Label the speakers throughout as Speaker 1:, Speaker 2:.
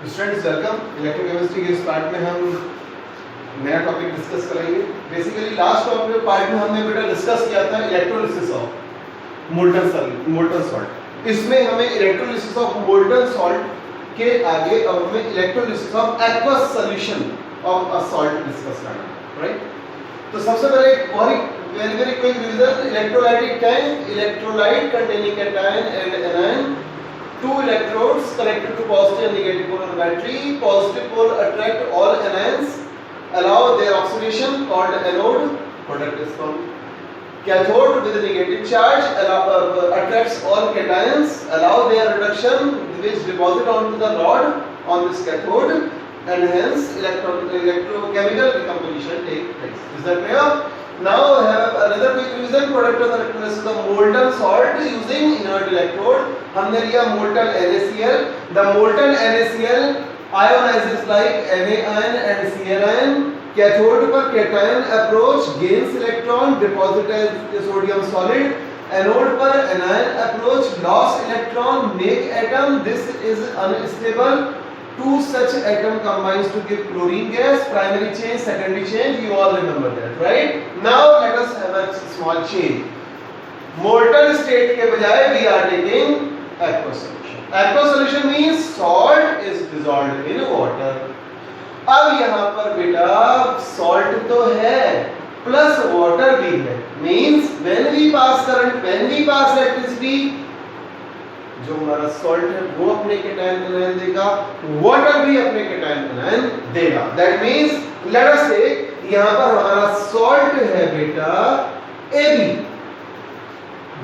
Speaker 1: Students welcome. Electrochemistry के इस part में हम नया टॉपिक डिस्कस करेंगे। बेसिकली लास्ट पार्ट में हमने बेटा डिस्कस किया था इलेक्ट्रोलिसिस ऑफ मोल्टन सॉल्ट। इसमें हमें इलेक्ट्रोलिसिस ऑफ मोल्टन सॉल्ट के आगे अब हमें electrolysis of aqueous solution of a salt discuss करना है, राइट। तो सबसे पहले very quick revision: electrolytic tank, electrolyte containing cation and anion, two electrodes connected to positive and negative pole of battery. Positive pole attract all anions, allow their oxidation, called anode. Product is called cathode with a negative charge, attracts all cations, allow their reduction, which deposit onto the rod on this cathode, and hence electrochemical decomposition take place. Is that clear? Now have another quick revision: product of electrolysis of molten salt using inert electrode. हमने लिया molten NaCl. The molten NaCl ionizes like Na ion and Cl ion. Cathode पर cation approach gains electron, deposit as sodium solid. Anode पर anion approach loss electron, make atom. This is unstable. Two such atom combines to give chlorine gas. Primary change, secondary change, you all remember that, right? Now let us have a small change. Molten state के बजाय we are taking aqueous solution. Aqueous solution means salt is dissolved in water. अब यहाँ पर बेटा salt तो है plus water भी है. Means when we pass current, when we pass electricity, जो हमारा सॉल्ट है वो अपने केटायन एनायन देगा, वाटर भी अपने केटायन एनायन देगा। दैट मींस लेट अस से यहां पर हमारा सॉल्ट है बेटा Ab,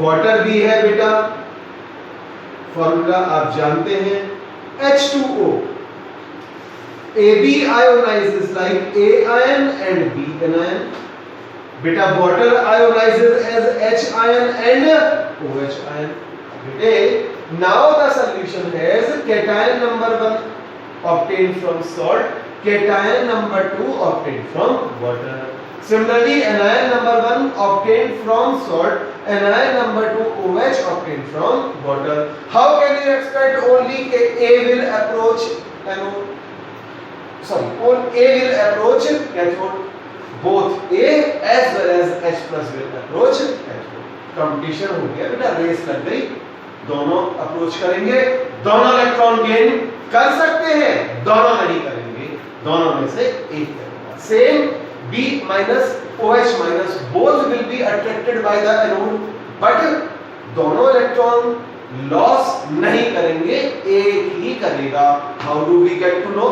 Speaker 1: वाटर भी है बेटा, फॉर्मूला आप जानते हैं H2O. Ab ionizes like A ion and B anion. बेटा water ionizes as H ion and OH ion. Now the solution has cation number 1 obtained from salt, cation number 2 obtained from water. Similarly, anion number 1 obtained from salt, anion number 2 OH obtained from water. How can you expect only A will approach anode? A will approach cathode. Both A as well as H plus will approach cathode. Competition हो गया बेटा, race लग गई, दोनों approach करेंगे, दोनों electron gain कर सकते हैं, दोनों नहीं करेंगे, दोनों में से एक करेगा. Same B minus OH minus both will be attracted by the anode, but दोनों इलेक्ट्रॉन लॉस नहीं करेंगे, एक ही करेगा. How do we get to know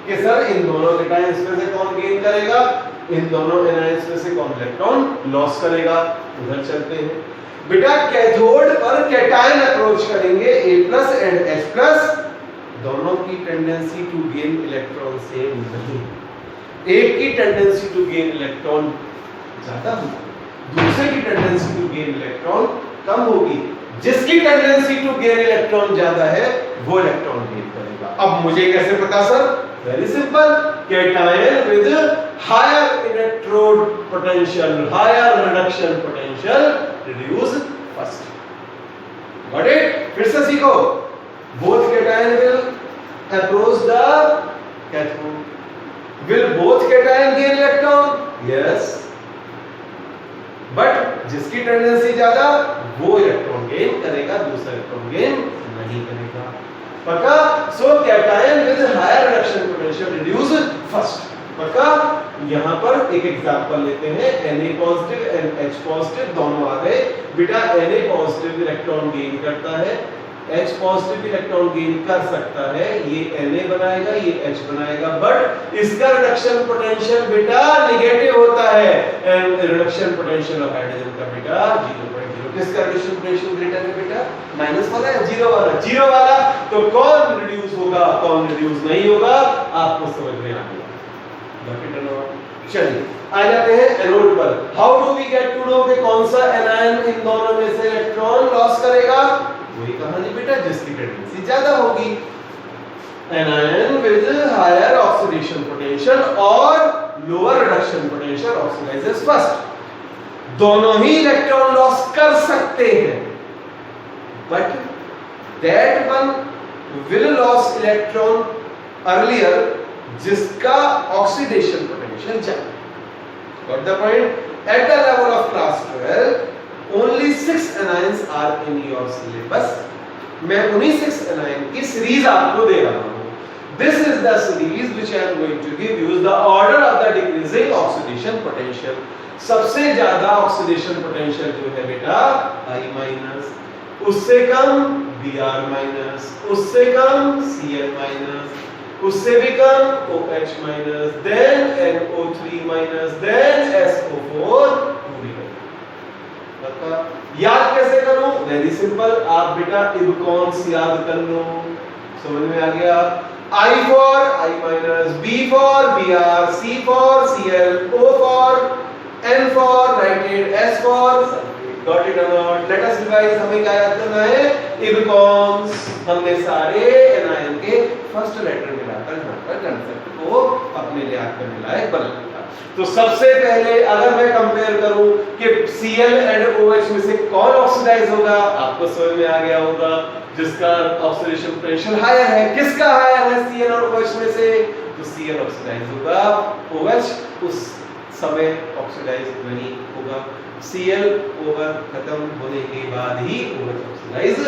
Speaker 1: कि सर इन दोनों केटायंस में से कौन गेन करेगा, इन दोनों एनायंस में से कौन इलेक्ट्रॉन लॉस करेगा? उधर चलते हैं बेटा. कैथोड पर कैटायन अप्रोच करेंगे A+ एंड H+, दोनों की tendency to gain electron same नहीं. एक की टेंडेंसी टू गेन इलेक्ट्रॉन ज्यादा होगी, दूसरे की टेंडेंसी टू गेन इलेक्ट्रॉन कम होगी. जिसकी टेंडेंसी टू गेन इलेक्ट्रॉन ज्यादा है वो इलेक्ट्रॉन गेन करेगा. अब मुझे कैसे पता sir? Very simple, cation with higher electrode potential, higher reduction potential reduce first. Got it? फिर से सीखो. Both cation will approach the cathode. Will both cation gain electron? Yes. But जिसकी टेंडेंसी ज्यादा वो इलेक्ट्रॉन गेन करेगा, दूसरा electron gain नहीं करेगा. पक्का? So cation with higher reduction potential reduce first. पक्का? यहाँ पर एक एग्जांपल लेते हैं. Na positive and H positive दोनों आ गए बेटा. Na पॉजिटिव इलेक्ट्रॉन गेन करता है, H पॉजिटिव इलेक्ट्रॉन गेन कर सकता है, ये Na बनाएगा, ये H बनाएगा, बट इसका रिडक्शन पोटेंशियल बेटा नेगेटिव होता है, and reduction potential of hydrogen का बेटा 0.0. किसका रिडक्शन पोटेंशियल ग्रेटर है बेटा? माइनस वाला या जीरो वाला? जीरो वाला. तो कौन रिड्यूस होगा, कौन रिड्यूस नहीं होगा, आपको समझ में आ गया. चलिए आ जाते हैं एनोड पर. How do we get to know कि कौन सा एनायन इन दोनों में से इलेक्ट्रॉन लॉस करेगा? वही कहानी बेटा, जिसकी टेंडेंसी ज्यादा होगी. Anion with higher oxidation potential और lower reduction potential oxidises first. दोनों ही इलेक्ट्रॉन लॉस कर सकते हैं, but that one will lose electron earlier जिसका ऑक्सीडेशन पोटेंशियल ज्यादा। Got the point? At the level of class 12, only 6 anions are in your syllabus. मैं उन्हीं 6 anion की सीरीज आपको दे रहा हूँ। This is the series which I am going to give you. The order of the decreasing oxidation potential. सबसे ज्यादा oxidation potential जो है बेटा I माइनस, उससे कम Br माइनस, उससे कम Cl माइनस, उससे भी कम OH minus, then NO3 minus, then SO4 याद कैसे करूं? वेरी सिंपल, आप बेटा इबकॉन्स याद कर लो, समझ में आ गया? I for I minus, B for Br, C for Cl, O for N for nitrate, S for sulfate. Got it or not? Let us revise. हमें क्या याद करना है? इबकॉन्स हमने सारे एनायन के फर्स्ट लेटर मिलाकर यहाँ पर कंसेप्ट को अपने लिए याद करने लायक बना लिया। तो सबसे पहले अगर मैं कंपेयर करूं कि Cl एंड OH में से कौन ऑक्सीडाइज होगा, आपको समझ में आ गया होगा जिसका ऑक्सीडेशन पोटेंशियल हायर है। किसका हायर है? Cl और OH में से, तो Cl ऑक्सीडाइज होगा, OH उस समय ऑक्सीडाइज नहीं होगा। Cl ओवर खत्म होने के बाद ही OH oxidise.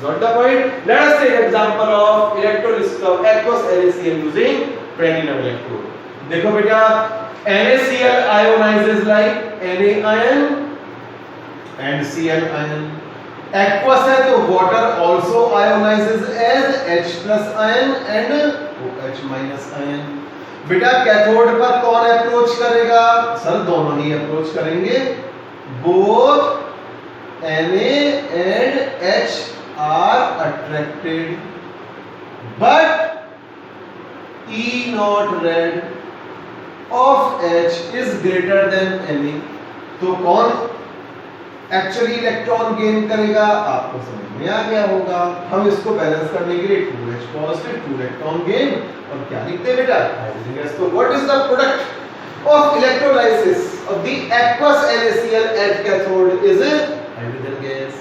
Speaker 1: Got the point? Let us take example of electrolysis of aqueous NaCl using platinum electrode. देखो बेटा, NaCl ionizes like Na ion and Cl ion. Aqueous है तो water also ionizes as H plus ion and OH minus ion. बेटा cathode पर कौन approach करेगा? Sir दोनों ही approach करेंगे। Both Na and H are attracted, but E naught red of H is greater than Na. तो कौन actually electron gain करेगा? आपको समझ में आ गया होगा। हम इसको बैलेंस करने के लिए 2H पॉजिटिव 2 इलेक्ट्रॉन गेन और क्या लिखते हैं बेटा? Hydrogen gas. तो what is the product of electrolysis of the aqueous NaCl at cathode is hydrogen gas.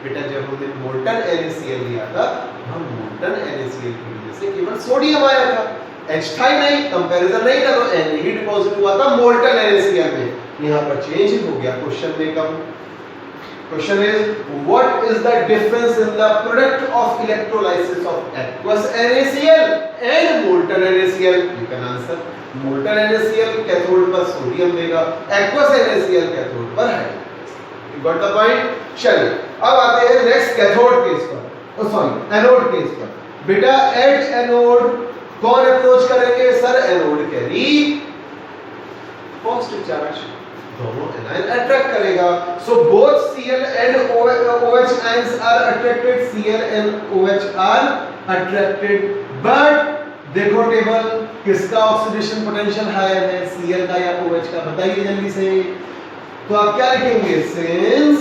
Speaker 1: बेटा जब हमने मोल्टन NaCl लिया था, हम मोल्टन NaCl की वजह से केवल सोडियम आया था, H था ही नहीं, कंपैरिजन नहीं था, तो Na ही डिपॉजिट हुआ था मोल्टन NaCl में। यहाँ पर चेंज हो गया क्वेश्चन में कम। Question is, what is the difference in the product of electrolysis of aqueous NaCl and molten NaCl? You can answer. Molten NaCl cathode पर सोडियम देगा, aqueous NaCl कैथोड पर hydrogen. You got the point? चलिए, अब आते हैं next cathode case पर, sorry anode case पर। बेटा एट एनोड कौन अप्रोच करेंगे? Sir anode carry positive charge, दोनों एनायन अट्रैक्ट करेगा। So both Cl and OH ions are attracted, Cl and OH are attracted, but देखो टेबल, किसका oxidation potential higher है, Cl का या OH का? बताइए जल्दी से। तो आप क्या लिखेंगे? Since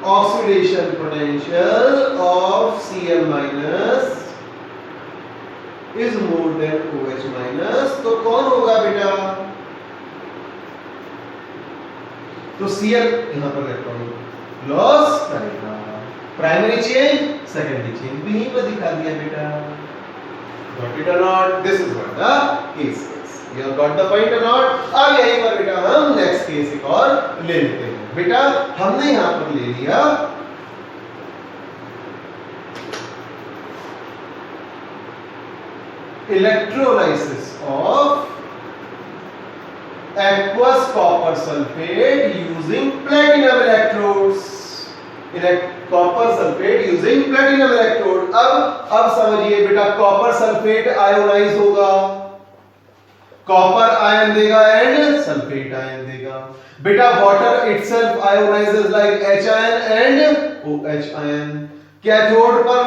Speaker 1: oxidation potential of Cl minus is more than OH minus, तो कौन होगा बेटा? तो Cl यहां पर इलेक्ट्रॉन लॉस करेगा। प्राइमरी चेंज, सेकेंडरी चेंज भी यहीं पर दिखा दिया बेटा। Got it or not? This is what the case is. You have got the point or not? अब यहीं पर बेटा हम नेक्स्ट केस एक और ले लेते हैं। बेटा हमने यहां पर ले लिया electrolysis of aqueous copper sulfate using platinum electrodes. Copper sulphate using platinum electrode. अब समझिए बेटा, कॉपर सल्फेट आयोनाइज होगा, कॉपर आयन देगा एंड सल्फेट आयन देगा। बेटा water itself ionises like H ion and OH ion. Cathode पर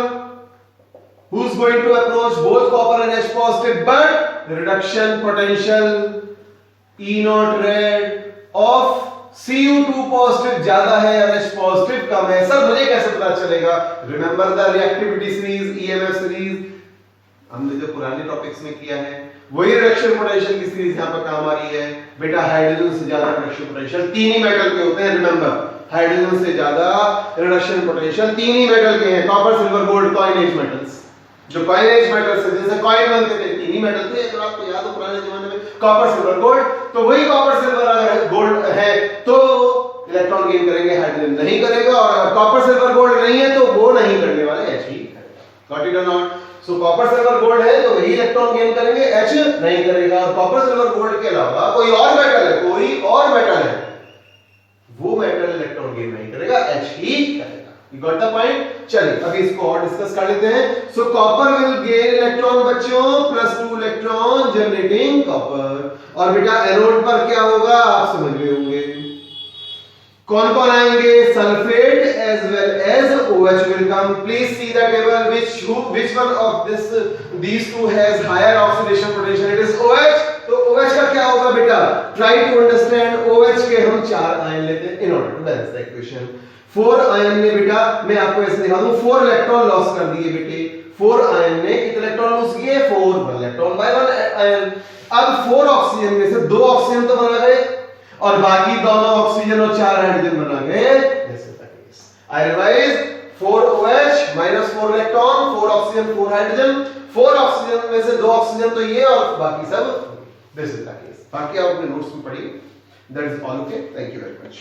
Speaker 1: who is going to approach both copper and H positive, but reduction potential E naught red of Cu2 positive ज्यादा है और H positive कम है। Sir मुझे कैसे पता चलेगा? Remember the reactivity series, EMF series, हमने जो पुराने टॉपिक्स में किया है वही रिडक्शन पोटेंशियल की सीरीज यहाँ पर काम आ रही है। बेटा हाइड्रोजन से ज्यादा रिडक्शन पोटेंशियल तीन ही मेटल के होते हैं। रिमेंबर, हाइड्रोजन से ज्यादा रिडक्शन पोटेंशियल तीन ही मेटल के हैं, copper silver gold coinage metals. जो कॉइनेज मेटल्स है, जैसे कॉइन बनते थे, तीन ही मेटल थे, अगर आपको याद हो पुराने जमाने में, कॉपर सिल्वर गोल्ड, तो वही कॉपर सिल्वर अगर गोल्ड है तो इलेक्ट्रॉन गेन करेंगे, हाइड्रोजन नहीं करेगा, और अगर कॉपर सिल्वर गोल्ड नहीं है तो वो नहीं करने वाले, H ही करेगा। गॉट इट और not? So copper silver gold है तो वही इलेक्ट्रॉन गेन करेंगे, H नहीं करेगा, और कॉपर सिल्वर गोल्ड के अलावा कोई और मेटल है, कोई और मेटल है, वो मेटल इलेक्ट्रॉन गेन नहीं करेगा, H ही करेगा। You got the point? चलिए अभी इसको और डिस्कस कर लेते हैं। सो कॉपर विल गेन इलेक्ट्रॉन बच्चों, +2 इलेक्ट्रॉन जनरेटिंग कॉपर, और बेटा एनोड पर क्या होगा आप समझ गए होंगे। कौन कौन आएंगे? Sulphate as well as OH will come. Please see the table. Which one of these two has higher oxidation potential? It is OH. तो OH का क्या होगा बेटा? Try to understand. OH के हम 4 आयन लेते हैं in order to balance the equation. 4 ion ने बेटा, मैं आपको ऐसे दिखा दूं, 4 इलेक्ट्रॉन लॉस कर दिए बेटे। 4 आयन ने कितने इलेक्ट्रॉन लॉस किए? 4, 1 इलेक्ट्रॉन बाय 1 आयन। अब 4 ऑक्सीजन में से 2 ऑक्सीजन तो बना गए, और बाकी दोनों ऑक्सीजन और 4 हाइड्रोजन बना गए। This is the case. I revise, 4 OH -4 electron, 4 oxygen 4 hydrogen, 4 oxygen में से 2 ऑक्सीजन तो ये, और बाकी सब दिस इज द केस। बाकी आप अपने नोट्स में पढ़िए। That is all. Okay, thank you very much.